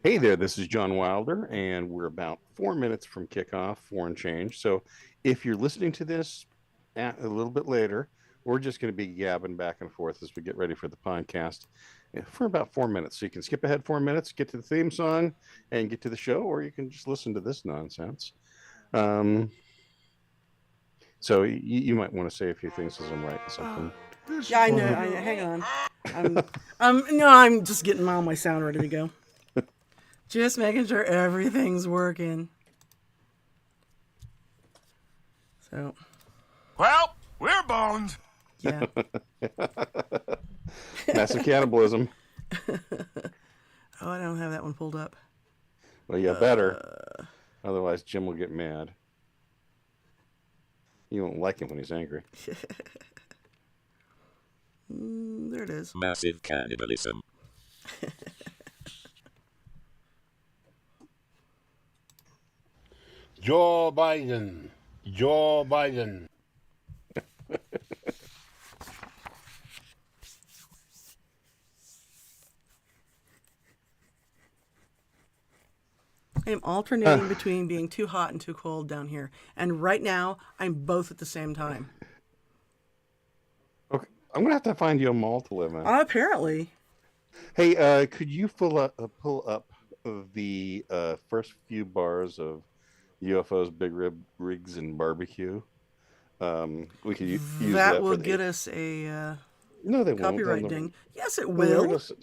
Hey there, this is John Wilder, and we're about 4 minutes from kickoff, four and change. So if you're listening to this a little bit later, we're just going to be gabbing back and forth as we get ready for the podcast for about 4 minutes. So you can skip ahead 4 minutes, get to the theme song, and get to the show, or you can just listen to this nonsense. Um, so you might want to say a few things as I'm writing something. Yeah, I know. Hang on. I'm just getting all my sound ready to go. Just making sure everything's working. So. Well, we're boned. Yeah. Massive cannibalism. Oh, I don't have that one pulled up. Well, yeah, better. Otherwise, Jim will get mad. You won't like him when he's angry. There it is. Massive cannibalism. Joe Biden. Joe Biden. I am alternating between being too hot and too cold down here. And right now, I'm both at the same time. Okay, I'm gonna have to find you a mall to live in. Apparently. Hey, could you pull up the first few bars of UFOs, Big Rib Rigs, and Barbecue? We could use that. That will get us a no, they copyright won't. ding. Yes, it Will. will. Do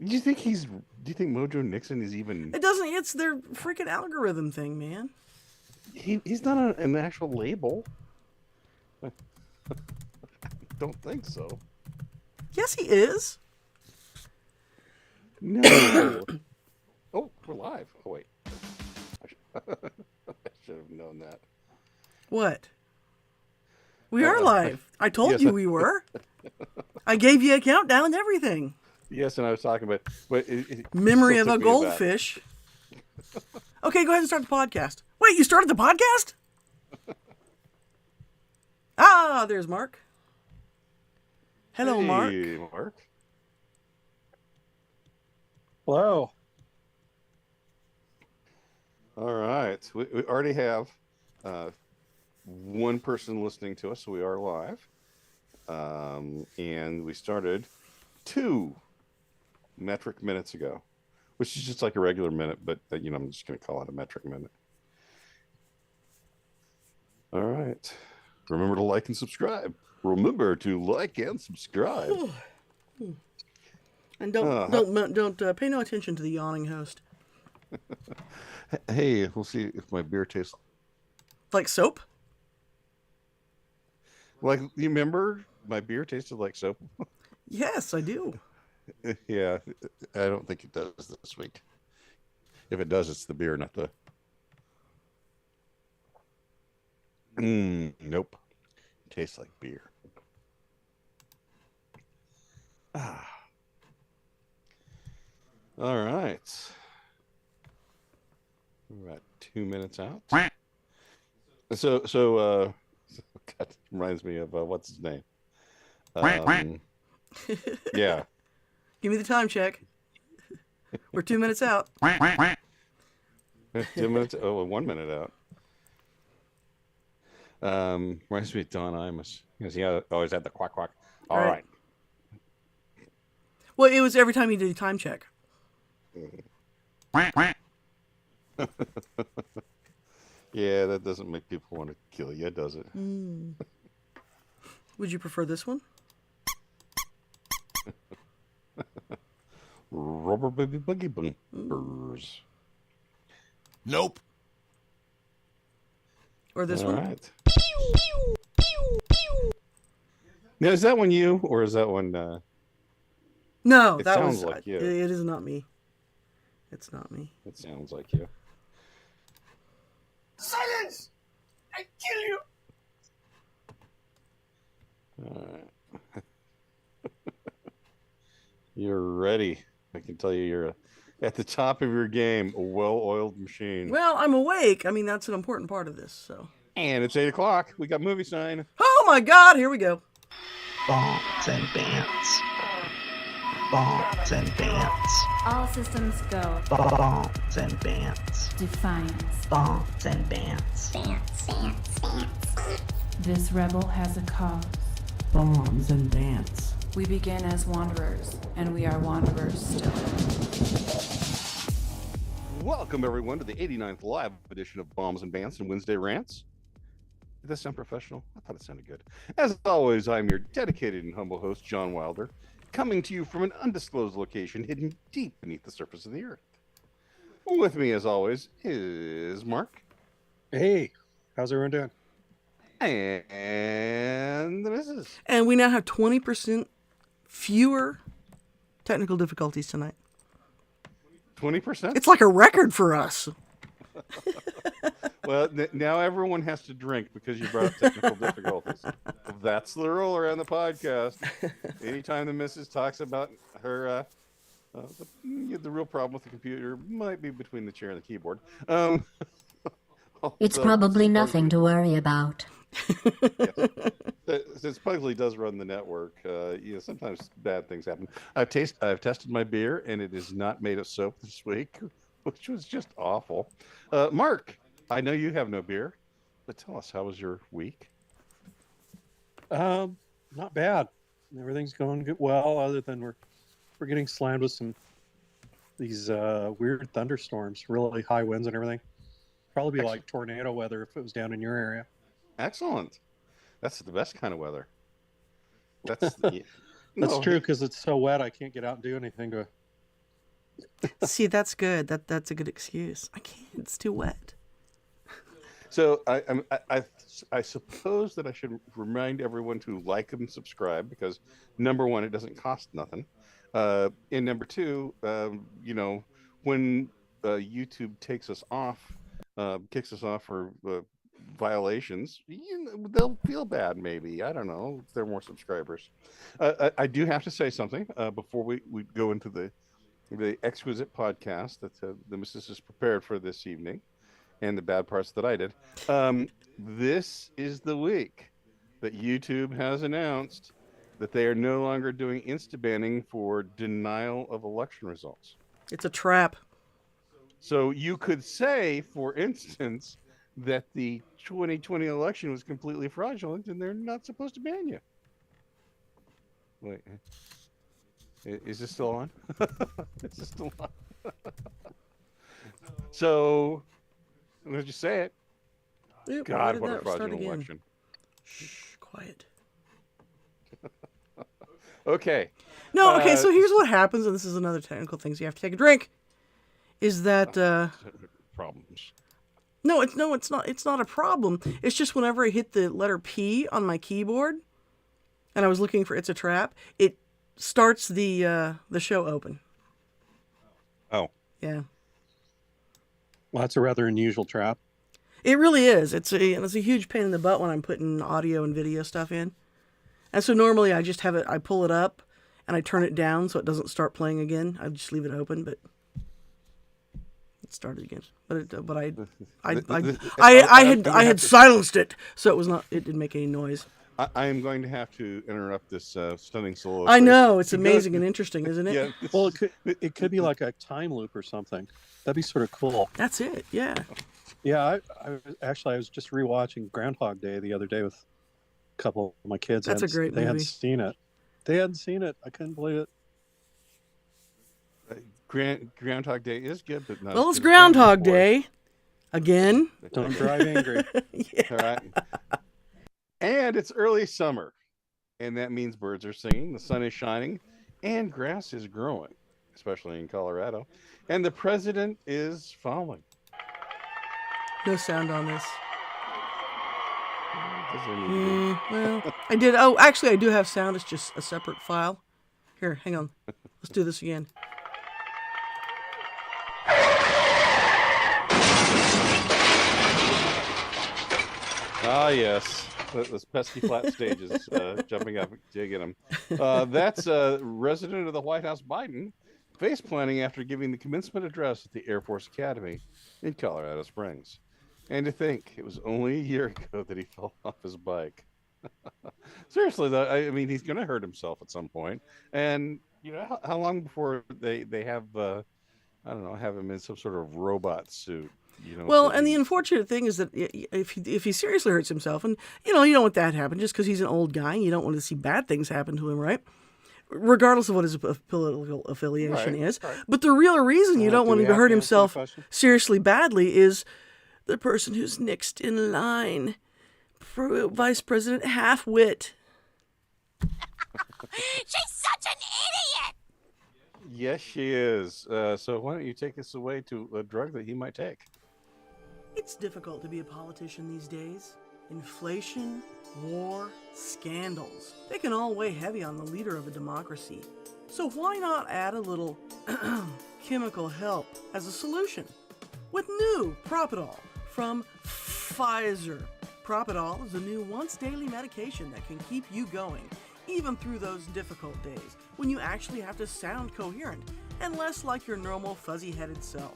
you think he's? Do you think Mojo Nixon is even? It doesn't. It's their freaking algorithm thing, man. He's not an actual label. I don't think so. Yes, he is. No. Oh, we're live. Oh wait. I should have known that. What? We are live. I told you we were. I gave you a countdown and everything. Yes, and I was talking about Memory of a goldfish. Okay, go ahead and start the podcast. Wait, you started the podcast? Ah, there's Mark. Hello, Mark. Hey, Mark. Hello. All right. We already have one person listening to us, so we are live. And we started 2 metric minutes ago, which is just like a regular minute, but I'm just going to call it a metric minute. All right. Remember to like and subscribe. Remember to like and subscribe. And don't pay no attention to the yawning host. Hey, we'll see if my beer tastes like soap. Like, you remember my beer tasted like soap? Yes, I do. Yeah, I don't think it does this week. If it does, it's the beer, not the. Nope. It tastes like beer. Ah. All right. We're about 2 minutes out. So God, reminds me of what's his name? Yeah. Give me the time check. We're 2 minutes out. 2 minutes. Oh, 1 minute out. Reminds me of Don Imus because he always had the quack quack. All right. Well, it was every time he did a time check. Yeah, that doesn't make people want to kill you, does it? Would you prefer this one? Rubber baby buggy bumpers. Nope. Or this All one? Right. Now, is that one you, or is that one? No, it that sounds was. like you. It is not me. It's not me. It sounds like you. Silence! I kill you! All right. You're ready. I can tell you're at the top of your game, a well-oiled machine. Well, I'm awake. I mean, that's an important part of this. So. And it's 8 o'clock. We got movie sign. Oh my God! Here we go. Bants and Bants. Bants and Bants. All systems go. Bants and Bants. Defiance. Bants and Bants. This rebel has a cause. Bombs and Bants. We begin as wanderers, and we are wanderers still. Welcome, everyone, to the 89th live edition of Bombs and Bants and Wednesday Rants. Did that sound professional? I thought it sounded good. As always, I'm your dedicated and humble host, John Wilder, coming to you from an undisclosed location hidden deep beneath the surface of the earth. With me, as always, is Mark. Hey, how's everyone doing? And the missus. And we now have 20% fewer technical difficulties tonight. 20%? It's like a record for us. Well, now everyone has to drink because you brought up technical difficulties. That's the rule around the podcast. Anytime the missus talks about her, the real problem with the computer might be between the chair and the keyboard. It's probably nothing to worry about. Yes. Since Pugsley does run the network, sometimes bad things happen. I've tested my beer, and it is not made of soap this week, which was just awful. Mark, I know you have no beer, but tell us, how was your week? Not bad. Everything's going good. Well, other than we're getting slammed with these weird thunderstorms, really high winds and everything. Probably be like tornado weather if it was down in your area. Excellent. That's the best kind of weather. That's true, because it's so wet I can't get out and do anything to. See, that's good. That's a good excuse. I can't. It's too wet. So I suppose that I should remind everyone to like and subscribe, because number one, it doesn't cost nothing. And number two, when YouTube takes us off, kicks us off for violations, they'll feel bad. Maybe, I don't know, if there are more subscribers. I do have to say something before we go into the exquisite podcast that the missus has prepared for this evening, and the bad parts that I did. This is the week that YouTube has announced that they are no longer doing insta-banning for denial of election results. It's a trap. So you could say, for instance, that the 2020 election was completely fraudulent and they're not supposed to ban you. Wait, is this still on? Is this still on? So, let's just say it. Yep, God, what a fraudulent election. Shh, quiet. Okay. No, okay, so here's what happens, and this is another technical thing, so you have to take a drink. Is that problems? No, it's not a problem. It's just whenever I hit the letter P on my keyboard, and I was looking for "It's a Trap," it starts the show open. Oh. Yeah. Well, that's a rather unusual trap. It really is. It's a huge pain in the butt when I'm putting audio and video stuff in. And so normally I just have it. I pull it up and I turn it down so it doesn't start playing again. I just leave it open, but it started again. But I had silenced it, so it didn't make any noise. I am going to have to interrupt this stunning solo. I know, it's amazing and interesting, isn't it? Yeah. Well, it could be like a time loop or something. That'd be sort of cool. That's it. Yeah. Yeah, I was just rewatching Groundhog Day the other day with a couple of my kids. That's a great movie. They hadn't seen it. I couldn't believe it. Groundhog Day is good, but not. Well, it's Groundhog Day again. Don't drive angry. Yeah. All right. And it's early summer, and that means birds are singing, the sun is shining, and grass is growing, especially in Colorado, and the president is falling. No sound on this. Well, I did. Oh, actually, I do have sound. It's just a separate file. Here, hang on. Let's do this again. Ah, yes. Those pesky flat stages, jumping up, digging them. That's resident of the White House, Biden, face planning after giving the commencement address at the Air Force Academy in Colorado Springs. And to think, it was only a year ago that he fell off his bike. Seriously, though, I mean, he's going to hurt himself at some point. And how long before they have I don't know, have him in some sort of robot suit, Well, so and the he's unfortunate thing is that if he seriously hurts himself, and you don't want that to happen just because he's an old guy, and you don't want to see bad things happen to him, right? Regardless of what his political affiliation right, is. right. But the real reason you don't Do want we him to have hurt to answer the himself question? seriously badly is the person who's next in line for Vice President Halfwit. She's such an idiot! Yes, she is. So why don't you take us away to a drug that he might take? It's difficult to be a politician these days. Inflation, war, scandals. They can all weigh heavy on the leader of a democracy. So why not add a little chemical help as a solution? With new Propadol from Pfizer. Propadol is a new once-daily medication that can keep you going, even through those difficult days when you actually have to sound coherent and less like your normal fuzzy-headed self.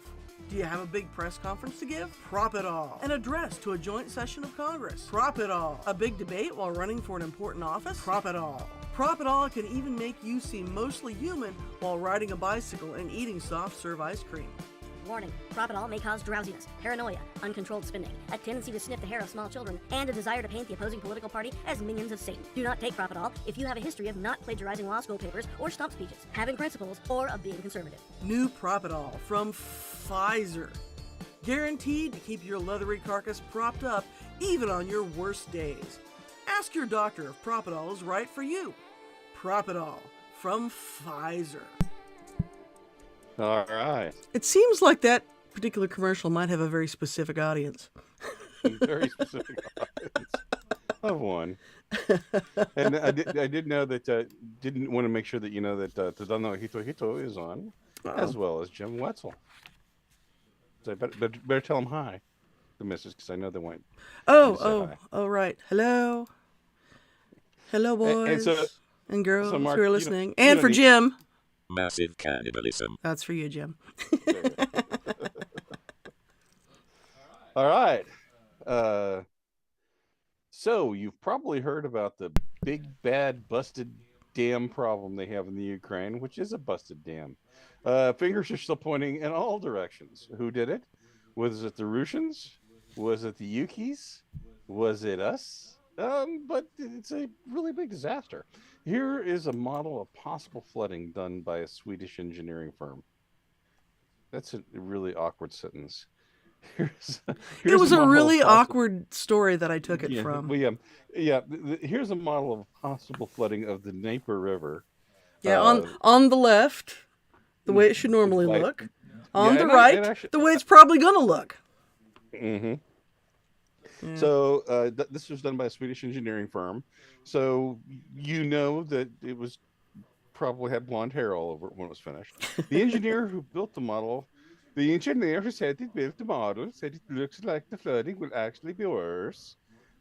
Do you have a big press conference to give? Propadol. An address to a joint session of Congress? Propadol. A big debate while running for an important office? Propadol. Propadol can even make you seem mostly human while riding a bicycle and eating soft-serve ice cream. Warning, Propadol may cause drowsiness, paranoia, uncontrolled spending, a tendency to sniff the hair of small children, and a desire to paint the opposing political party as minions of Satan. Do not take Propadol if you have a history of not plagiarizing law school papers or stump speeches, having principles, or of being conservative. New Propadol from Pfizer. Guaranteed to keep your leathery carcass propped up even on your worst days. Ask your doctor if Propadol is right for you. Propadol from Pfizer. All right. It seems like that particular commercial might have a very specific audience. Very specific audience of one. And I did know that didn't want to make sure that that Tadano Hito is on, as well as Jim Wetzel. So I better tell him hi, the missus, because I know they want. Oh, right. Hello, boys and girls Mark, who are listening, and for Jim. Massive cannibalism. That's for you, Jim. All right. So you've probably heard about the big bad busted dam problem they have in the Ukraine, which is a busted dam. Fingers are still pointing in all directions. Who did it? Was it the Russians? Was it the Yukis? Was it us? But it's a really big disaster. Here is a model of possible flooding done by a Swedish engineering firm. That's a really awkward sentence. It was a really awkward story that I took it from. Well, here's a model of possible flooding of the Dnieper River. Yeah, on the left, the way it should normally look. On the right, the way it's probably going to look. Mm-hmm. Yeah. So this was done by a Swedish engineering firm. So that it was probably had blonde hair all over it when it was finished. The engineer who built the model, the engineer who said he built the model, said it looks like the flooding will actually be worse.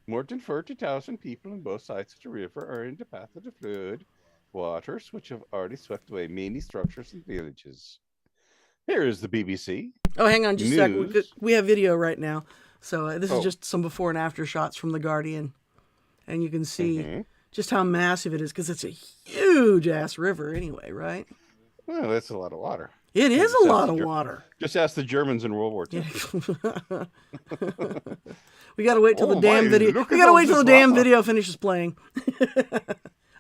More than 30,000 people on both sides of the river are in the path of the flood waters, which have already swept away many structures and villages. Here is the BBC. Oh, hang on just a second. We have video right now. So this is just some before and after shots from The Guardian. And you can see just how massive it is, because it's a huge-ass river anyway, right? Well, that's a lot of water. It is a lot of water. Just ask the Germans in World War II. We got to wait till the damn video. We got to wait till the damn video finishes playing.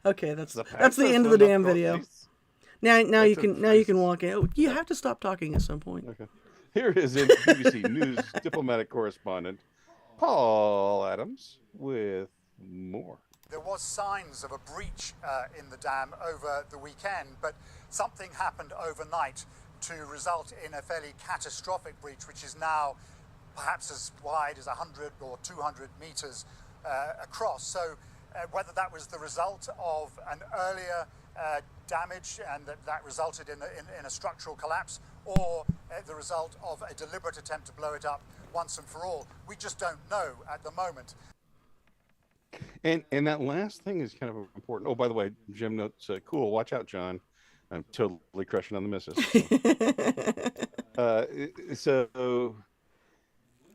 Okay, that's the end of the damn video. Now you can walk in. You have to stop talking at some point. Okay. Here is BBC News diplomatic correspondent Paul Adams with more. There was signs of a breach in the dam over the weekend, but something happened overnight to result in a fairly catastrophic breach, which is now perhaps as wide as 100 or 200 meters across. So whether that was the result of an earlier damage and that resulted in a structural collapse, or the result of a deliberate attempt to blow it up once and for all, we just don't know at the moment. And that last thing is kind of important. Oh, by the way, Jim notes, cool, watch out, John. I'm totally crushing on the missus. So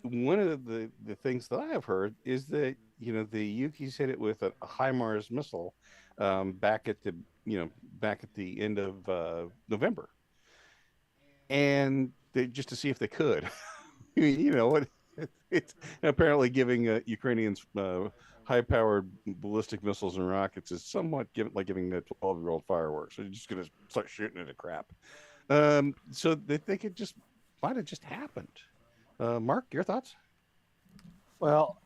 one of the things that I have heard is that, the Yukis hit it with a HIMARS missile back at the back at the end of November, and they just to see if they could. What it's apparently giving Ukrainians high-powered ballistic missiles and rockets is somewhat like giving a 12-year-old fireworks. So you're just going to start shooting it at crap. So they think it just might have just happened. Mark, your thoughts? Well,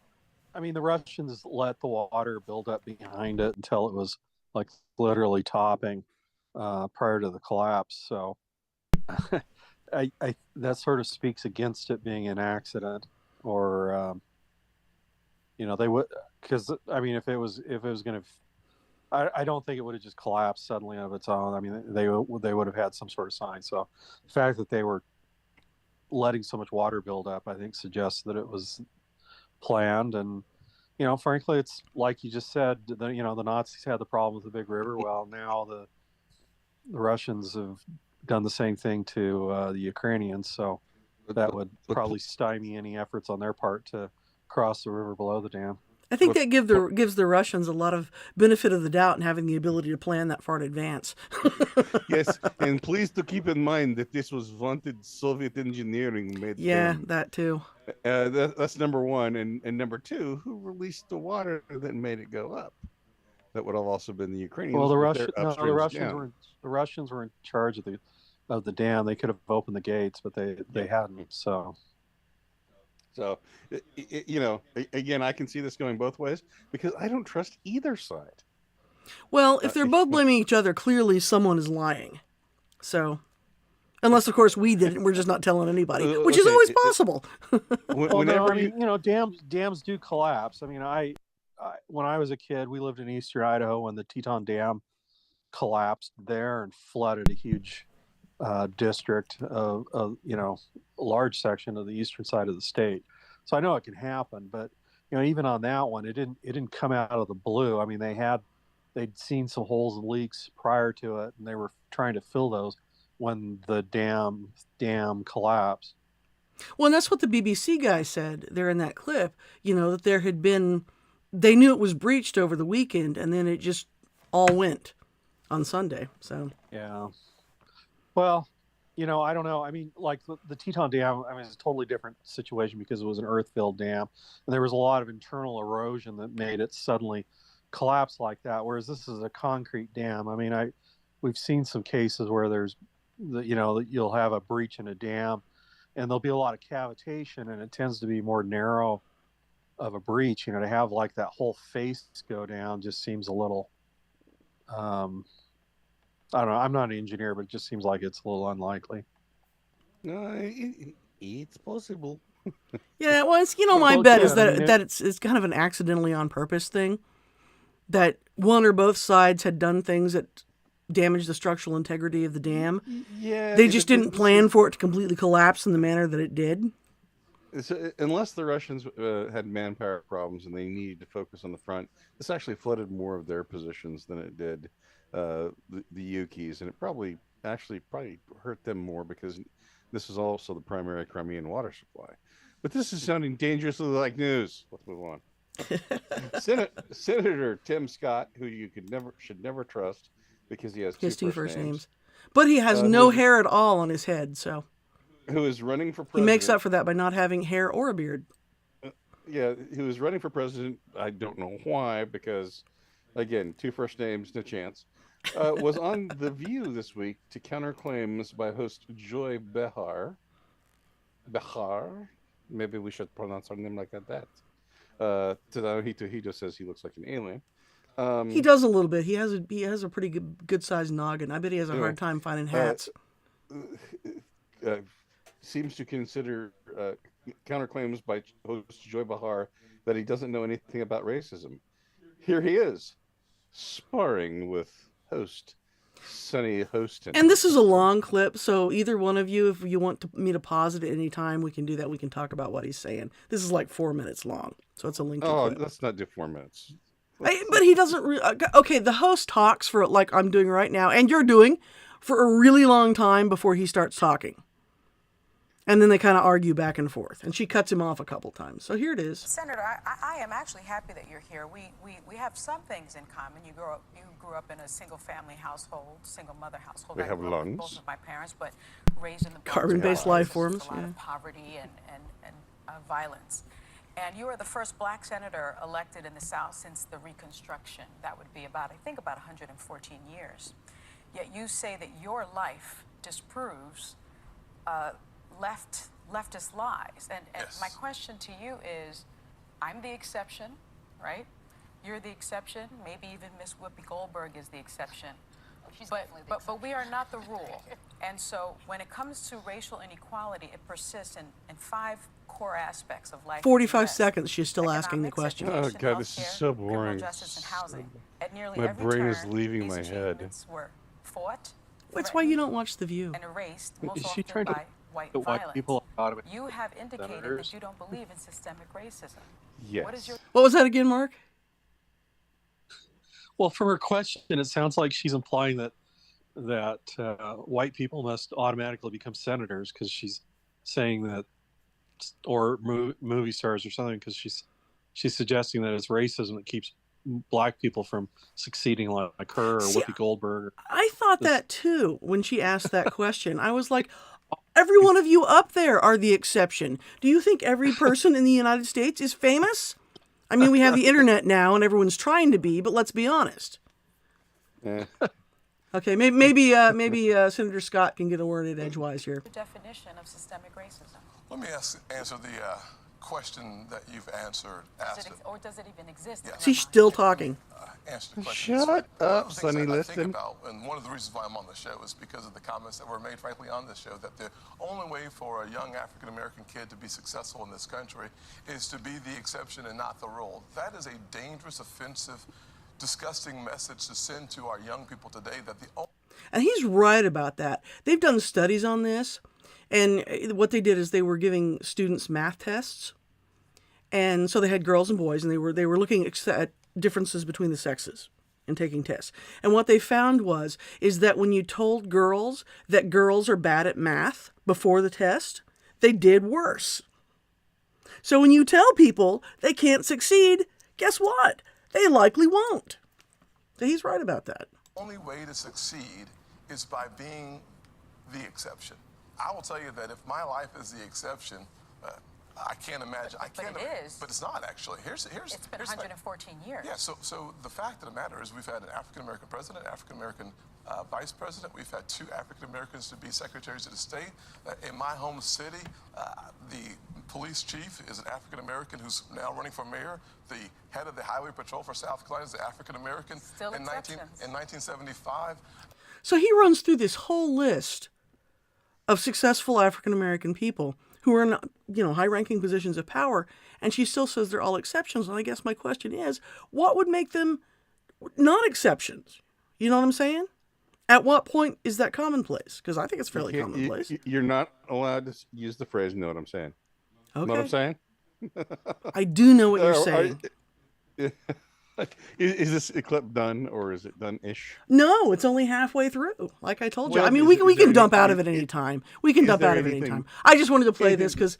I mean, the Russians let the water build up behind it until it was like literally topping prior to the collapse. So I that sort of speaks against it being an accident, or they would, because I mean, if it was going to, I don't think it would have just collapsed suddenly of its own. I mean, they would have had some sort of sign. So the fact that they were letting so much water build up, I think, suggests that it was planned. And frankly, it's like you just said, the Nazis had the problem with the big river. Well, now the Russians have done the same thing to the Ukrainians, so that would probably stymie any efforts on their part to cross the river below the dam. I think that gives the Russians a lot of benefit of the doubt in having the ability to plan that far in advance. Yes, and please to keep in mind that this was vaunted Soviet engineering made. Yeah, that too. That's number one, and number two, who released the water that made it go up? That would have also been the Ukrainians. Well, the Russians were in charge of the dam. They could have opened the gates, but they hadn't. So, again, I can see this going both ways because I don't trust either side. Well, if they're both blaming each other, clearly someone is lying. So, unless, of course, we did it, we're just not telling anybody, which is always possible. Dams do collapse. I mean, I when I was a kid, we lived in eastern Idaho when the Teton Dam collapsed there and flooded a huge district of a large section of the eastern side of the state. So I know it can happen, but even on that one, it didn't come out of the blue. I mean, they'd seen some holes and leaks prior to it, and they were trying to fill those when the dam collapsed. Well, and that's what the BBC guy said there in that clip. That there had been, they knew it was breached over the weekend, and then it just all went on Sunday. So yeah. Well, I don't know. I mean, like the Teton Dam, I mean, it's a totally different situation because it was an earth-filled dam, and there was a lot of internal erosion that made it suddenly collapse like that. Whereas this is a concrete dam. I mean, we've seen some cases where there's, you'll have a breach in a dam, and there'll be a lot of cavitation, and it tends to be more narrow of a breach. To have like that whole face go down just seems a little. I don't know. I'm not an engineer, but it just seems like it's a little unlikely. No, it's possible. Yeah, well, it's, my bet is that it's kind of an accidentally on purpose thing. That one or both sides had done things that damaged the structural integrity of the dam. Yeah, they just didn't plan for it to completely collapse in the manner that it did. Unless the Russians had manpower problems and they needed to focus on the front, this actually flooded more of their positions than it did the Yukis, and it probably hurt them more because this is also the primary Crimean water supply. But this is sounding dangerously like news. Let's move on. Senator Tim Scott, who you should never trust because he has two first names, but he has no hair at all on his head, so. Who is running for president. He makes up for that by not having hair or a beard. Who is running for president. I don't know why, because, again, two first names, no chance. Was on The View this week to counter claims by host Joy Behar. Maybe we should pronounce her name like that. He just says he looks like an alien. He does a little bit. He has a pretty good sized noggin. I bet he has a hard time finding hats. Seems to consider counterclaims by host Joy Behar that he doesn't know anything about racism. Here he is, sparring with host Sonny Hostin. And this is a long clip, so either one of you, if you want me to pause it at any time, we can do that. We can talk about what he's saying. This is like 4 minutes long, so it's a lengthy clip. Let's not do 4 minutes. But he doesn't... Okay, the host talks for, like I'm doing right now, and you're doing, for a really long time before he starts talking. And then they kind of argue back and forth. And she cuts him off a couple times. So here it is. Senator, I am actually happy that you're here. We have some things in common. You grew up in a single-family household, single-mother household. We have lungs. Both of my parents, but raised in the Carbon-based life forms. A lot of poverty and violence. And you are the first black senator elected in the South since the Reconstruction. That would be about 114 years. Yet you say that your life disproves leftist lies. And Yes. my question to you is, I'm the exception, right? You're the exception. Maybe even Miss Whoopi Goldberg is the exception. But we are not the rule. And so when it comes to racial inequality, it persists in 5 core aspects of life. 45 seconds, she's still asking the question. Oh, God, this is so boring. Justice and housing. At nearly My every brain is turn, leaving these my head. achievements were fought, That's why you don't watch The View. and erased, Is most she often trying to by white the white violence. people automatic You have indicated senators? that you don't believe in systemic racism. Yes. What is your What was that again, Mark? Well, from her question, it sounds like she's implying that white people must automatically become senators because she's saying that, or movie stars or something, because she's suggesting that it's racism that keeps black people from succeeding like her or See, Whoopi Goldberg. I thought that too when she asked that question. I was like, every one of you up there are the exception. Do you think every person in the United States is famous? I mean, we have the internet now and everyone's trying to be, but let's be honest. Okay, maybe Senator Scott can get a word in edgewise here. definition of systemic racism? Let me answer the question that you've asked it. Or does it even exist? Yeah. She's still talking. Answer the question. Shut One of the up, things Sonny that I Liston. think about, and one of the reasons why I'm on the show is because of the comments that were made, frankly, on this show, that the only way for a young African-American kid to be successful in this country is to be the exception and not the rule. That is a dangerous, offensive, disgusting message to send to our young people today, that the only And he's right about that. They've done studies on this. And what they did is they were giving students math tests. And so they had girls and boys, and they were looking at differences between the sexes in taking tests. And what they found is that when you told girls that girls are bad at math before the test, they did worse. So when you tell people they can't succeed, guess what? They likely won't. So he's right about that. only way to succeed is by being the exception. I will tell you that if my life is the exception, I can't imagine. But it is. But it's not actually. It's been 114 years. Yeah. So the fact of the matter is, we've had an African American president, African American vice president. We've had 2 African Americans to be secretaries of the state. In my home city, the police chief is an African American who's now running for mayor. The head of the highway patrol for South Carolina is an African American. Still in exceptions. In 1975. So he runs through this whole list of successful African American people who are in, high-ranking positions of power, and she still says they're all exceptions. And I guess my question is, what would make them not exceptions? You know what I'm saying? At what point is that commonplace? Because I think it's fairly commonplace. You're not allowed to use the phrase, know what I'm saying. Okay. Know what I'm saying? I do know what you're saying. Is this clip done, or is it done-ish? No, it's only halfway through. Like I told you. Well, I mean, we can dump out of it any time. We can dump out of it any time. I just wanted to play this because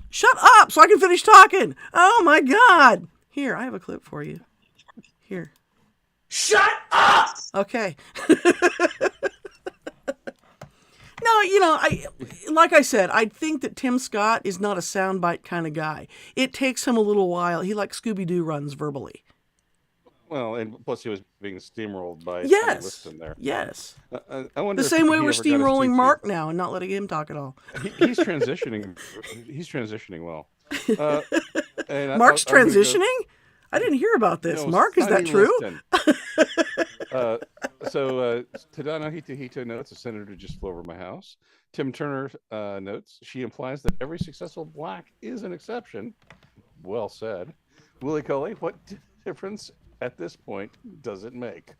shut up so I can finish talking. Oh my God. Here, I have a clip for you. Here. Shut up! Okay. No, like I said, I think that Tim Scott is not a soundbite kind of guy. It takes him a little while. He like Scooby-Doo runs verbally. Well, and plus he was being steamrolled by Yes. Liston there. Yes. I wonder The if same way he we're ever got his steamrolling TT. Mark now and not letting him talk at all. He's transitioning. He's transitioning well. And Mark's I'm gonna go- transitioning? I didn't hear about this. No, Mark, is that Sonny true? Liston. Tadano Hito notes, a senator just flew over my house. Tim Turner notes, she implies that every successful black is an exception. Well said. Willie Coley, what difference at this point does it make?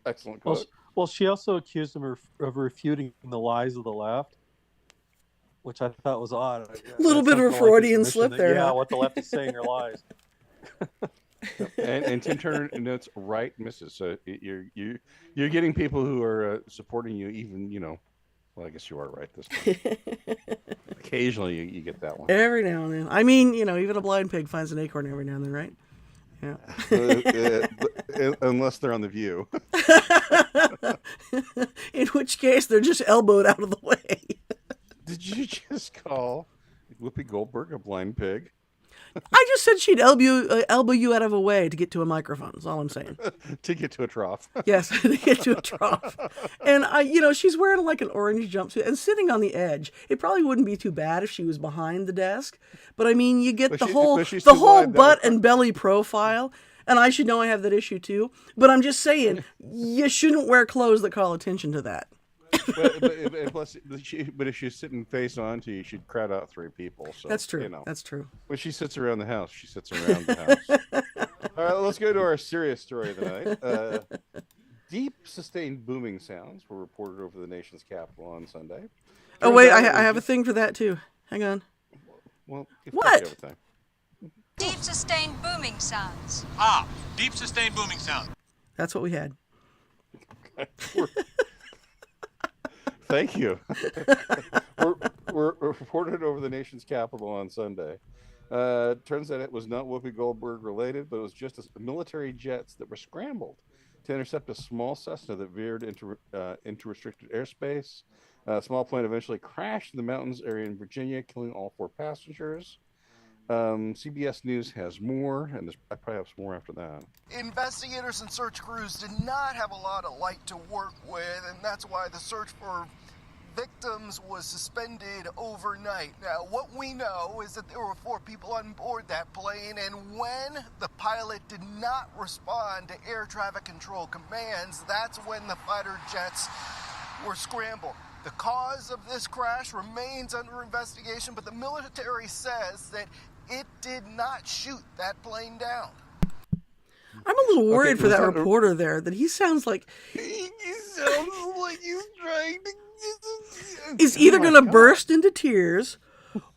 Excellent quote. Well, she also accused him of refuting the lies of the left, which I thought was odd. A little bit of a Freudian slip there. Yeah, huh? what the left is saying are lies. and Tim Turner notes, right, misses. So you're getting people who are supporting you, even Well, I guess you are right this time. Occasionally you get that one. Every now and then. I mean, even a blind pig finds an acorn every now and then, right? Yeah. Unless they're on the View. In which case, they're just elbowed out of the way. Did you just call Whoopi Goldberg a blind pig? I just said she'd elbow you out of a way to get to a microphone. That's all I'm saying. To get to a trough. Yes, to get to a trough. And she's wearing like an orange jumpsuit and sitting on the edge. It probably wouldn't be too bad if she was behind the desk, but I mean, you get the whole butt and belly profile. And I should know I have that issue too. But I'm just saying, you shouldn't wear clothes that call attention to that. But if she's sitting face on to you, she'd crowd out 3 people. So that's true. That's true. When she sits around the house, she sits around the house. All right, let's go to our serious story of the night. Deep, sustained booming sounds were reported over the nation's capital on Sunday. Oh wait, I have a thing for that too. Hang on. Well, what? Deep, sustained booming sounds. Deep, sustained booming sound. That's what we had. Thank you. We're reported over the nation's capital on Sunday. Turns out it was not Whoopi Goldberg related, but it was just military jets that were scrambled to intercept a small Cessna that veered into restricted airspace. A small plane eventually crashed in the mountains area in Virginia, killing all 4 passengers. CBS News has more, and there's perhaps more after that. Investigators and search crews did not have a lot of light to work with, and that's why the search for victims was suspended overnight. Now, what we know is that there were 4 people on board that plane, and when the pilot did not respond to air traffic control commands, that's when the fighter jets were scrambled. The cause of this crash remains under investigation, but the military says that it did not shoot that plane down. I'm a little worried for that reporter there, that he sounds like... He sounds like he's trying to... He's either going to burst into tears,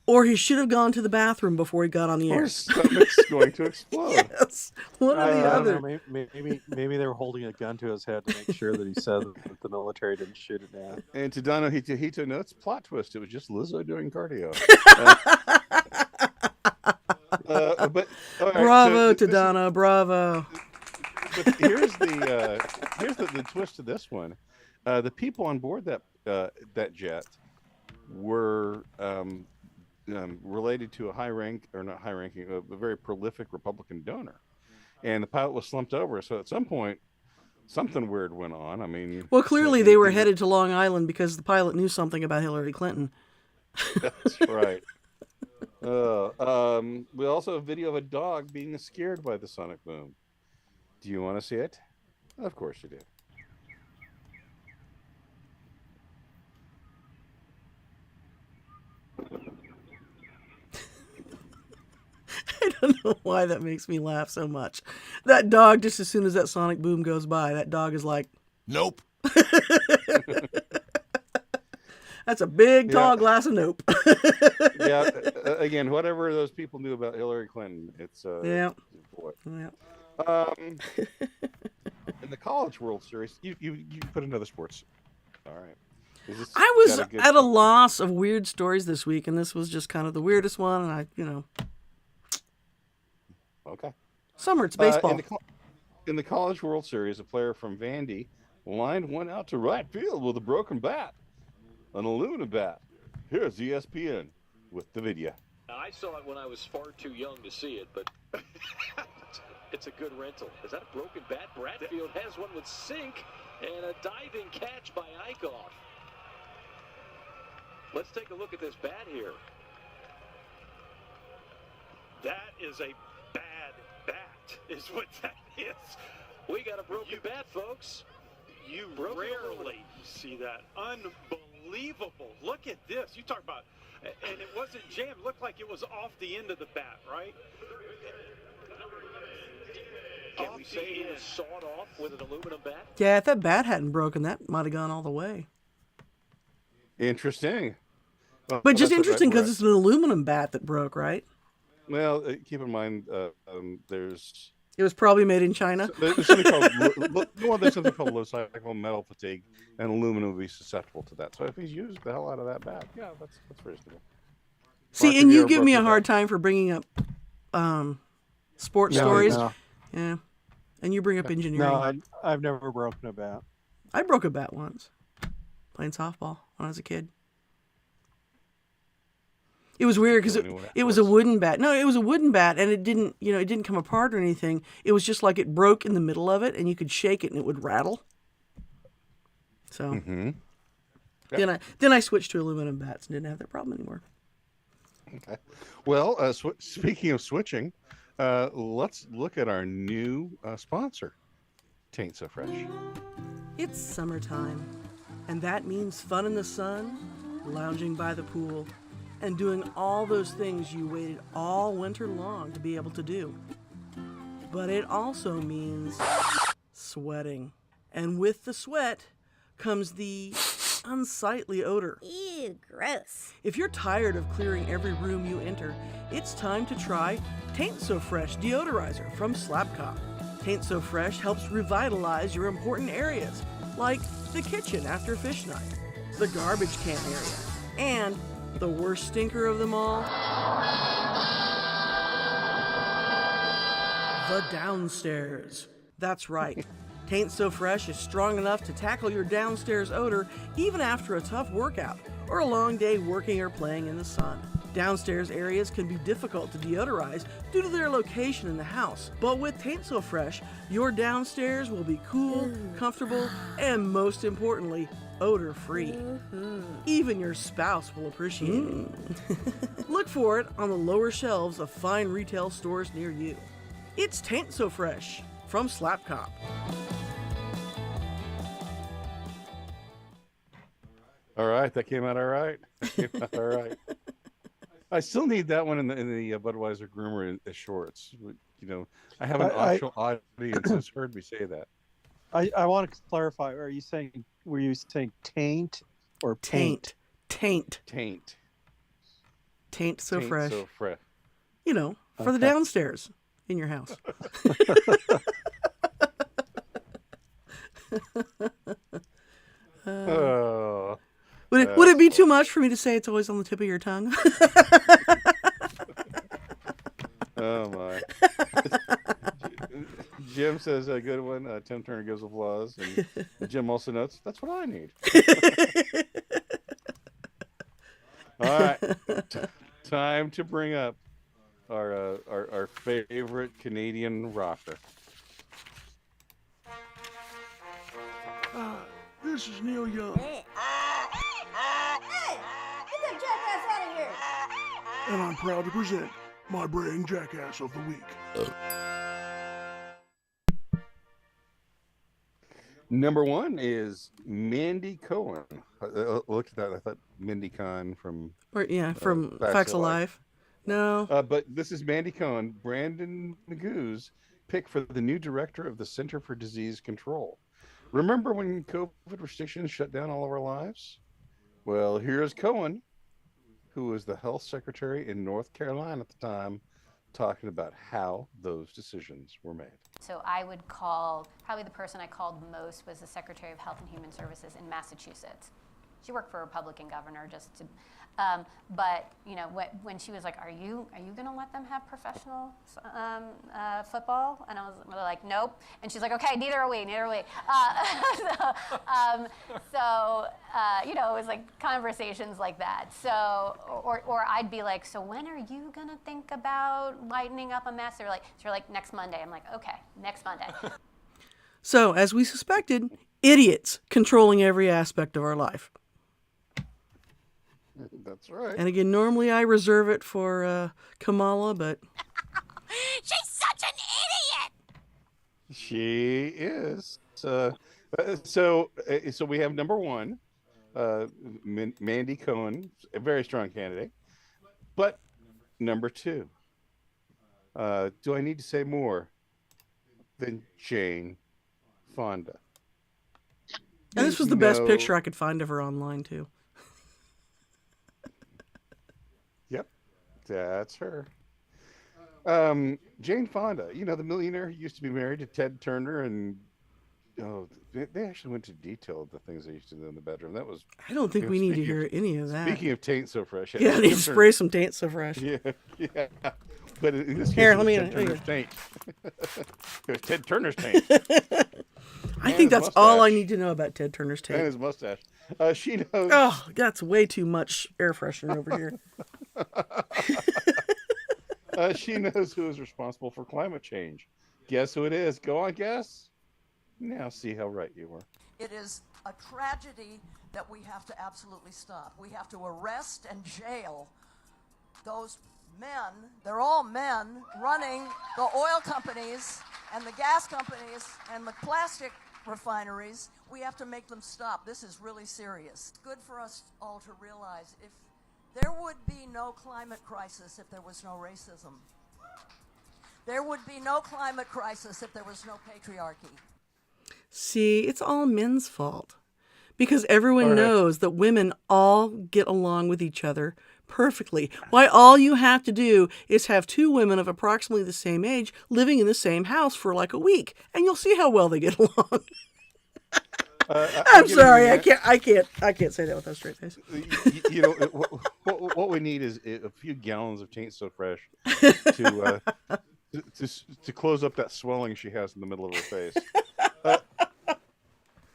or he should have gone to the bathroom before he got on the air. Or his stomach's going to explode. Yes, one or the other. Maybe they were holding a gun to his head to make sure that he said that the military didn't shoot it down. And to Dano Hito notes, plot twist, it was just Lizzo doing cardio. But right, bravo to Donna, bravo. But here's the twist to this one. The people on board that jet were related to a a very prolific Republican donor, and the pilot was slumped over. So at some point, something weird went on. I mean, well, clearly they were headed to Long Island because the pilot knew something about Hillary Clinton. That's right. We also have video of a dog being scared by the sonic boom. Do you want to see it? Of course you do. I don't know why that makes me laugh so much. That dog, just as soon as that sonic boom goes by, that dog is like, nope. That's a big, tall glass of nope. Yeah. Again, whatever those people knew about Hillary Clinton, it's yeah. Boy. Yeah. In the College World Series, you put another sports. All right. I was at a loss of weird stories this week, and this was just kind of the weirdest one. And Okay. Summer, it's baseball. In the College World Series, a player from Vandy lined one out to right field with a broken bat, an aluminum bat. Here's ESPN with the video. I saw it when I was far too young to see it, but it's a good rental. Is that a broken bat? Bradfield has one with sink and a diving catch by Eichhoff. Let's take a look at this bat here. That is a bad bat, is what that is. We got a broken bat, folks. You rarely see that. Unbelievable. Look at this. You talk about, and it wasn't jammed. It looked like it was off the end of the bat, right? Can we say he was sawed off with an aluminum bat? Yeah, if that bat hadn't broken, that might have gone all the way. Interesting. Well, but just interesting because it's an aluminum bat that broke, right? Well, keep in mind, there's It was probably made in China. There's something called low cycle metal fatigue, and aluminum will be susceptible to that. So if he's used the hell out of that bat, yeah, that's reasonable. See, Mark, and have you ever give me a broken hard time for bringing up sports stories. No. Yeah, and you bring up engineering. No, I've never broken a bat. I broke a bat once playing softball when I was a kid. It was weird because it was a wooden bat. No, it was a wooden bat, and it didn't come apart or anything. It was just like it broke in the middle of it, and you could shake it, and it would rattle. So then I switched to aluminum bats and didn't have that problem anymore. Okay. Well, speaking of switching, let's look at our new sponsor, Taint So Fresh. It's summertime, and that means fun in the sun, lounging by the pool, and doing all those things you waited all winter long to be able to do. But it also means sweating. And with the sweat comes the unsightly odor. Ew, gross. If you're tired of clearing every room you enter, it's time to try Taint So Fresh deodorizer from Slapcop. Taint So Fresh helps revitalize your important areas, like the kitchen after fish night, the garbage can area, and the worst stinker of them all, the downstairs. That's right. Taint So Fresh is strong enough to tackle your downstairs odor even after a tough workout or a long day working or playing in the sun. Downstairs areas can be difficult to deodorize due to their location in the house, but with Taint So Fresh, your downstairs will be cool, comfortable, and most importantly, odor-free. Even your spouse will appreciate it. Look for it on the lower shelves of fine retail stores near you. It's Taint So Fresh from Slapcop. All right, that came out all right. All right. I still need that one in the Budweiser groomer shorts. You know, I have an actual audience who's heard me say that. I want to clarify. Were you saying taint or paint? Taint. Taint. Taint So Fresh. So fresh. You know, for the downstairs in your house. Would it be too much for me to say it's always on the tip of your tongue? Oh my. Jim says a good one. Tim Turner gives applause, and Jim also notes that's what I need. All right, time to bring up our favorite Canadian rocker. This is Neil Young. Hey, get that jackass out of here! And I'm proud to present my Braying Jackass of the Week. Number one is Mandy Cohen. I looked at that. I thought Mindy Cohn from from Facts of Life. No, but this is Mandy Cohen, Brandon Magoo's pick for the new director of the Center for Disease Control. Remember when COVID restrictions shut down all of our lives? Well, here's Cohen, who was the health secretary in North Carolina at the time, talking about how those decisions were made. So I would call, probably the person I called most was the Secretary of Health and Human Services in Massachusetts. She worked for a Republican governor just to, but you know, when she was like, are you gonna let them have professional football? And I was like, nope. And she's like, okay, neither are we. You know, it was like conversations like that. So, or I'd be like, so when are you gonna think about lightening up a mess? They're like, next Monday. I'm like, okay, next Monday. So, as we suspected, idiots controlling every aspect of our life. That's right. And again, normally I reserve it for Kamala, but... She's such an idiot! She is. So we have number one, Mandy Cohen, a very strong candidate. But number two, do I need to say more than Jane Fonda? And this was the best picture I could find of her online, too. Yep, that's her. Jane Fonda, the millionaire who used to be married to Ted Turner, and they actually went to detail of the things they used to do in the bedroom. That was. I don't think we need to hear any of that. Speaking of taint so fresh, Yeah, I need to spray some taint so fresh. Yeah. But in this case, Here, it was let me. Ted Turner's taint. It was Ted Turner's taint. I think that's all I need to know about Ted Turner's taint. And his mustache. She knows. Oh, that's way too much air freshener over here. She knows who is responsible for climate change. Guess who it is? Go on, guess. Now see how right you were. It is a tragedy that we have to absolutely stop. We have to arrest and jail those men. They're all men running the oil companies and the gas companies and the plastic refineries. We have to make them stop. This is really serious. It's good for us all to realize if there would be no climate crisis if there was no racism. There would be no climate crisis if there was no patriarchy. See, it's all men's fault. Because everyone knows that women all get along with each other perfectly. Why all you have to do is have two women of approximately the same age living in the same house for like a week, and you'll see how well they get along. I'm sorry, I can't say that with a straight face. What we need is a few gallons of taint so fresh to close up that swelling she has in the middle of her face.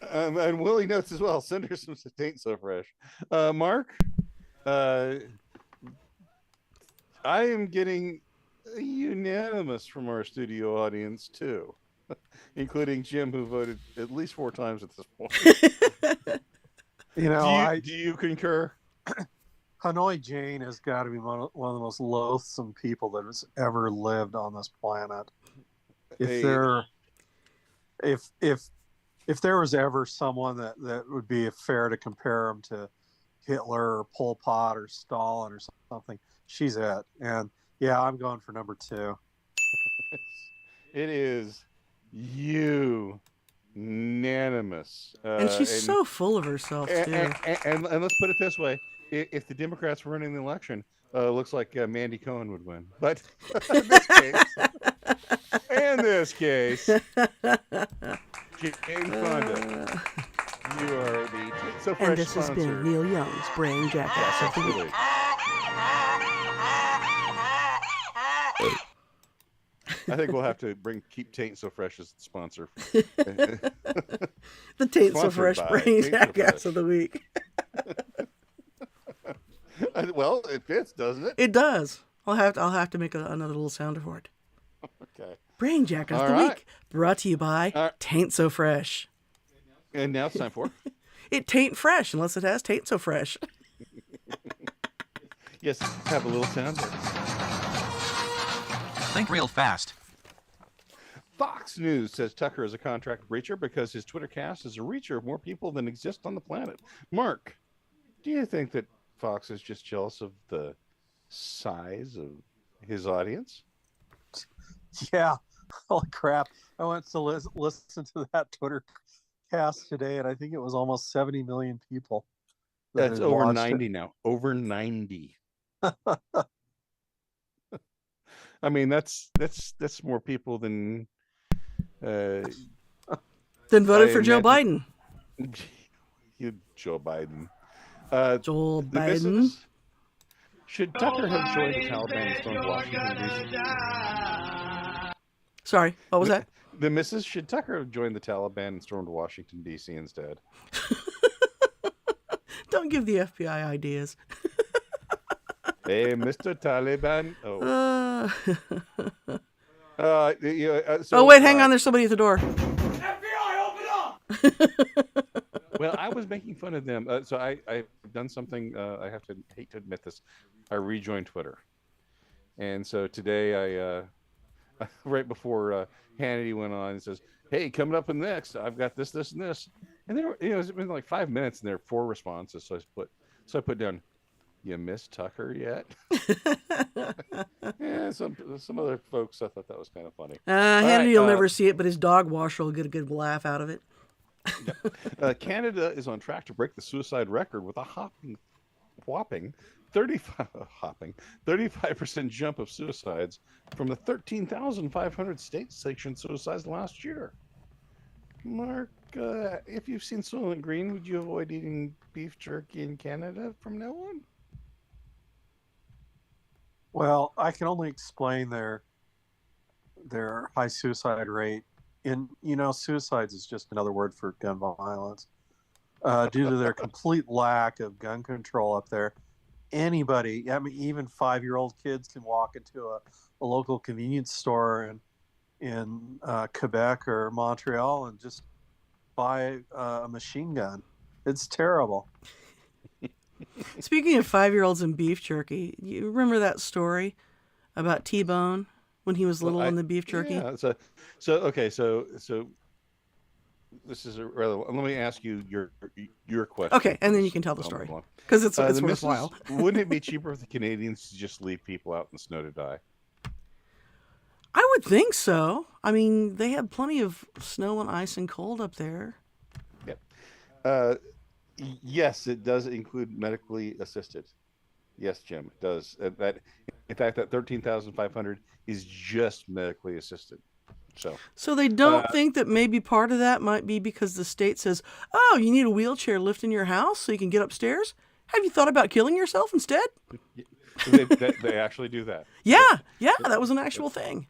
And Willie notes as well. Send her some taint so fresh. Mark, I am getting a unanimous from our studio audience too, including Jim, who voted at least 4 times at this point. Do you concur? Hanoi Jane has got to be one of the most loathsome people that has ever lived on this planet. If there was ever someone that would be fair to compare him to Hitler or Pol Pot or Stalin or something, she's it. And yeah, I'm going for number 2. It is unanimous. And she's so full of herself, too. And let's put it this way. If the Democrats were running the election, looks like Mandy Cohen would win. But in this case, Jane Fonda, you are the So Fresh And this sponsor. has been Neil Young's Braying Jackass of the Week. I think we'll have to keep Taint So Fresh as the sponsor. The Taint So Fresh Braying Jackass of the Week. Well, it fits, doesn't it? It does. I'll have to make another little sounder for it. Okay. Braying Jackass of the Week, brought to you by Taint So Fresh. And now it's time for It tain't fresh unless it has Taint So Fresh. Yes, have a little sounder. Think real fast. Fox News says Tucker is a contract breacher because his Twitter cast is a reacher of more people than exist on the planet. Mark, do you think that Fox is just jealous of the size of his audience? Yeah. Holy crap. I went to listen to that Twitter cast today, and I think it was almost 70 million people. That's over 90 now. Over 90. I mean, that's more people than voted for Joe Biden. Joe Biden. Joe Biden. Should Tucker have joined the Taliban and stormed Washington, D.C.? Sorry, what was that? The missus, should Tucker have joined the Taliban and stormed Washington, D.C. instead? Don't give the FBI ideas. Hey, Mr. Taliban. Wait, hang on. There's somebody at the door. Well, I was making fun of them. So I've done something. I hate to admit this. I rejoined Twitter. And so today I right before Hannity went on and says, hey, coming up in next, I've got this, and this. And then, it's been like 5 minutes and there are 4 responses. So I put down, you missed Tucker yet? Yeah, some other folks, I thought that was kind of funny. Hannity will never see it, but his dog washer will get a good laugh out of it. Yeah. Canada is on track to break the suicide record with a whopping 35% jump of suicides from the 13,500 state-sanctioned suicides last year. Mark, if you've seen Soylent Green, would you avoid eating beef jerky in Canada from now on? Well, I can only explain their high suicide rate. And suicides is just another word for gun violence. Due to their complete lack of gun control up there, anybody, I mean, even 5-year-old kids can walk into a local convenience store in Quebec or Montreal and just buy a machine gun. It's terrible. Speaking of 5-year-olds and beef jerky, you remember that story about T-Bone when he was little in the beef jerky? Yeah. So this is a rather. Let me ask you your question. Okay, and then you can tell the story because it's worthwhile. Wouldn't it be cheaper for the Canadians to just leave people out in the snow to die? I would think so. I mean, they have plenty of snow and ice and cold up there. Yep. Yes, it does include medically assisted. Yes, Jim, it does. In fact, that 13,500 is just medically assisted. So they don't think that maybe part of that might be because the state says, "Oh, you need a wheelchair lift in your house so you can get upstairs. Have you thought about killing yourself instead?" They actually do that. Yeah, that was an actual thing.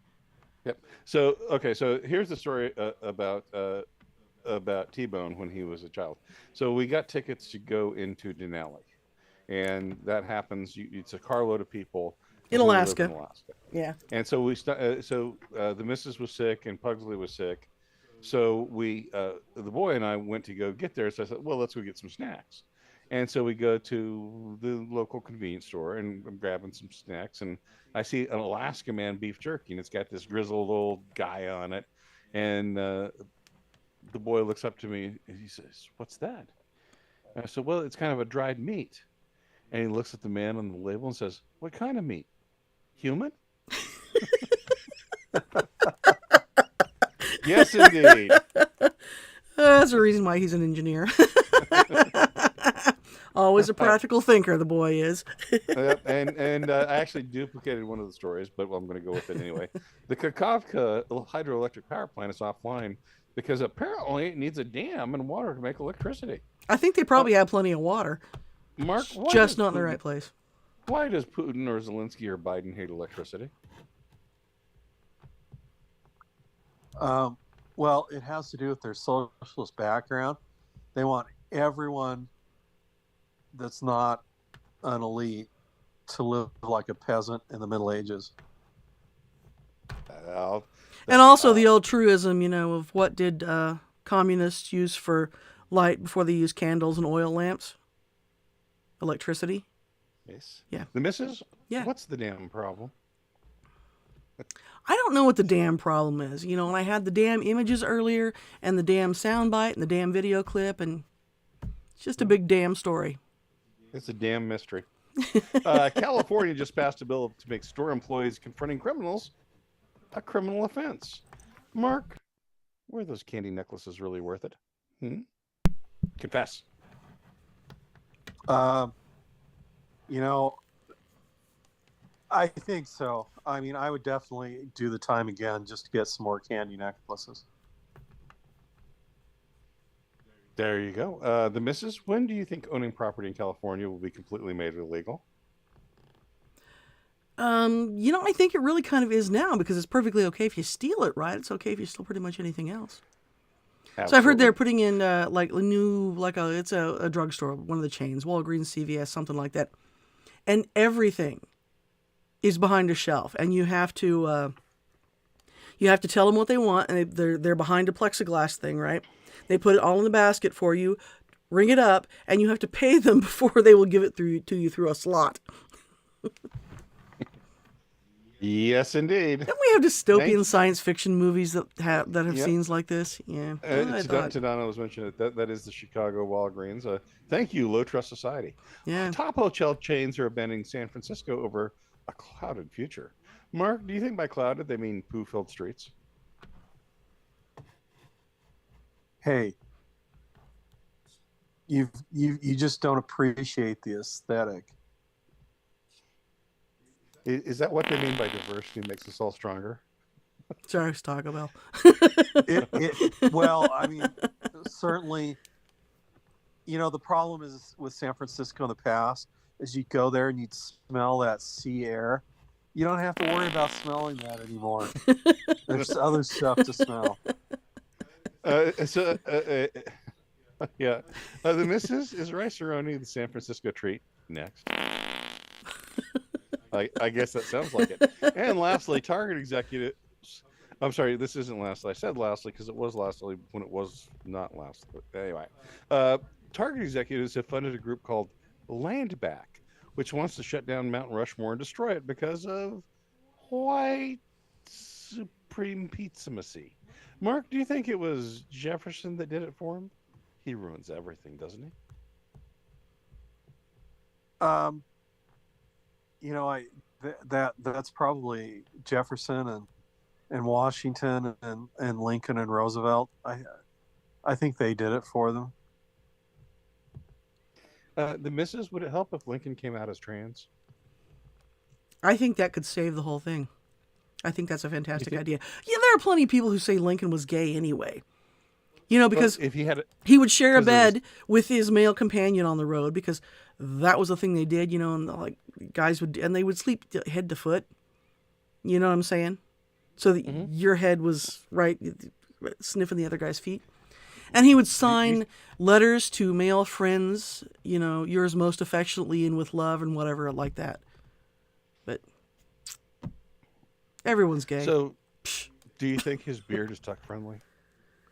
Yep. So here's the story about T-Bone when he was a child. So we got tickets to go into Denali, and that happens. It's a carload of people in Alaska. Yeah. And so the missus was sick and Pugsley was sick, so the boy and I went to go get there. So I said, well, let's go get some snacks. And so we go to the local convenience store and I'm grabbing some snacks, and I see an Alaska Man beef jerky, and it's got this grizzled old guy on it, and the boy looks up to me and he says, "What's that?" And I said, "Well, it's kind of a dried meat." And he looks at the man on the label and says, "What kind of meat? Human?" Yes, indeed. That's the reason why he's an engineer. Always a practical thinker, the boy is. And I actually duplicated one of the stories, but I'm going to go with it anyway. The Kakavka hydroelectric power plant is offline because apparently it needs a dam and water to make electricity. I think they probably have plenty of water. Mark, just not in the right place. Why does Putin or Zelensky or Biden hate electricity? Well, it has to do with their socialist background. They want everyone that's not an elite to live like a peasant in the Middle Ages. And also the old truism, of what did communists use for light before they used candles and oil lamps? Electricity. Yes. Yeah. The missus? Yeah. What's the damn problem? I don't know what the damn problem is. And I had the damn images earlier and the damn soundbite and the damn video clip, and it's just a big damn story. It's a damn mystery. California just passed a bill to make store employees confronting criminals a criminal offense. Mark, were those candy necklaces really worth it? Confess. I think so. I mean, I would definitely do the time again just to get some more candy necklaces. There you go. The missus, when do you think owning property in California will be completely made illegal? I think it really kind of is now, because it's perfectly okay if you steal it, right? It's okay if you steal pretty much anything else. Absolutely. So I've heard they're putting in it's a drugstore, one of the chains, Walgreens, CVS, something like that, and everything is behind a shelf, and you have to tell them what they want, and they're behind a plexiglass thing, right? They put it all in the basket for you, ring it up, and you have to pay them before they will give it to you through a slot. Yes, indeed. Don't we have dystopian science fiction movies that have scenes like this? Yeah. Tadano was mentioning that is the Chicago Walgreens. Thank you, Low Trust Society. Yeah. Top hotel chains are abandoning San Francisco over a clouded future. Mark, do you think by clouded they mean poo-filled streets? Hey, you just don't appreciate the aesthetic. Is that what they mean by diversity makes us all stronger? Sorry, it's Taco Bell. Well, I mean, certainly, the problem is with San Francisco in the past is you go there and you'd smell that sea air. You don't have to worry about smelling that anymore. There's other stuff to smell. Yeah. The missus is rice-a-roni the San Francisco treat next. I guess that sounds like it. And lastly, Target executives. I'm sorry, this isn't lastly. I said lastly because it was lastly when it was not lastly. Anyway, Target executives have funded a group called Land Back, which wants to shut down Mount Rushmore and destroy it because of white supremacy. Mark, do you think it was Jefferson that did it for him? He ruins everything, doesn't he? That's probably Jefferson and Washington and Lincoln and Roosevelt. I think they did it for them. The missus, would it help if Lincoln came out as trans? I think that could save the whole thing. I think that's a fantastic idea. Yeah, there are plenty of people who say Lincoln was gay anyway. Because if he would share a bed with his male companion on the road because that was the thing they did, and like guys they would sleep head to foot. You know what I'm saying? So that your head was right sniffing the other guy's feet. And he would sign letters to male friends, yours most affectionately and with love and whatever like that. But everyone's gay. So, do you think his beard is tuck friendly?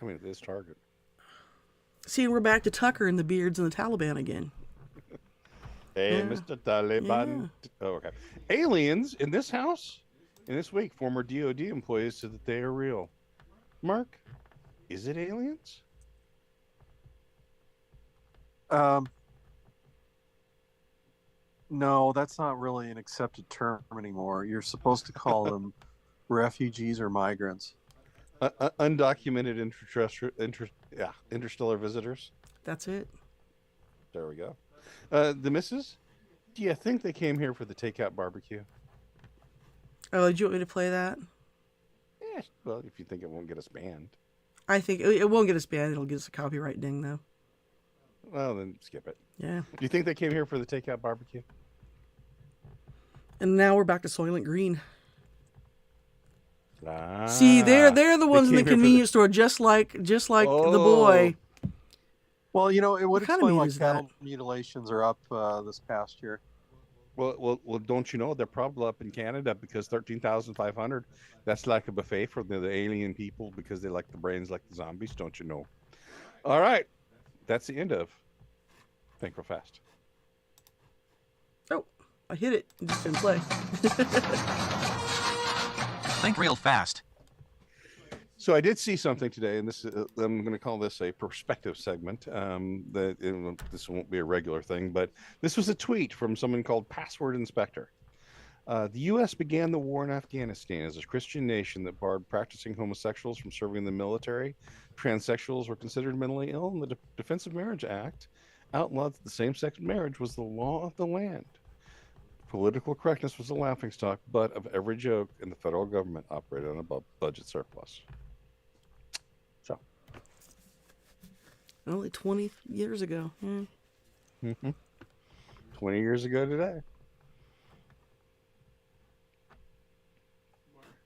I mean, it is Target. See, we're back to Tucker and the beards and the Taliban again. Hey, Mr. Taliban. Yeah. Oh, okay. Aliens in this house, in this week, former DOD employees said that they are real. Mark, is it aliens? No, that's not really an accepted term anymore. You're supposed to call them refugees or migrants. Undocumented interstellar visitors. That's it. There we go. The missus, do you think they came here for the takeout barbecue? Oh, did you want me to play that? Yeah, well, if you think it won't get us banned. I think it won't get us banned. It'll get us a copyright ding, though. Well, then skip it. Yeah. Do you think they came here for the takeout barbecue? And now we're back to Soylent Green. See, they're the ones in the convenience store, just like the boy. Well, it would explain why cattle mutilations are up this past year. Well, don't you know they're probably up in Canada because 13,500. That's like a buffet for the alien people because they like the brains like the zombies. Don't you know? All right, that's the end of Think Real Fast. Oh, I hit it. It just didn't play. Think Real Fast. So I did see something today, and this I'm going to call this a perspective segment. This won't be a regular thing, but this was a tweet from someone called Password Inspector. The U.S. began the war in Afghanistan as a Christian nation that barred practicing homosexuals from serving in the military. Transsexuals were considered mentally ill, and the Defense of Marriage Act outlawed that the same-sex marriage was the law of the land. Political correctness was a laughingstock, butt of every joke, and the federal government operated on a budget surplus. So, only 20 years ago. Yeah. 20 years ago today.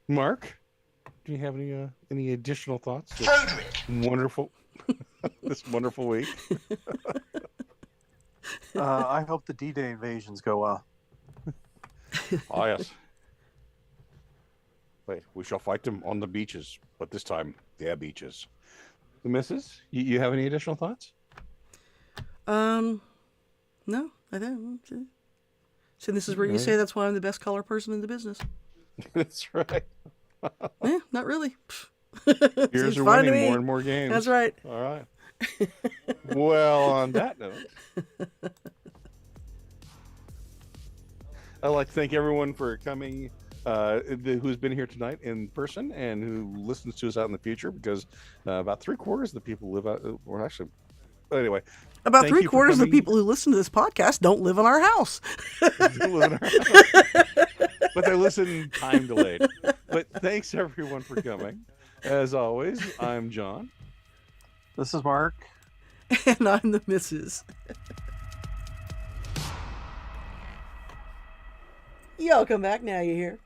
Mark, do you have any additional thoughts? This wonderful week. I hope the D-Day invasions go well. Oh, yes. Wait, we shall fight them on the beaches, but this time, their beaches. The missus, you have any additional thoughts? No, I don't. So this is where you say that's why I'm the best color person in the business. That's right. Yeah, not really. Beers are winning more and more games. That's right. All right. Well, on that note, I'd like to thank everyone for coming, who's been here tonight in person and who listens to us out in the future, because about 3/4 of the people live out, or actually, anyway. About 3/4 of the people who listen to this podcast don't live in our house. But but they listen time delayed. But thanks everyone for coming. As always, I'm John. This is Mark. And I'm the missus. Y'all come back now, you hear?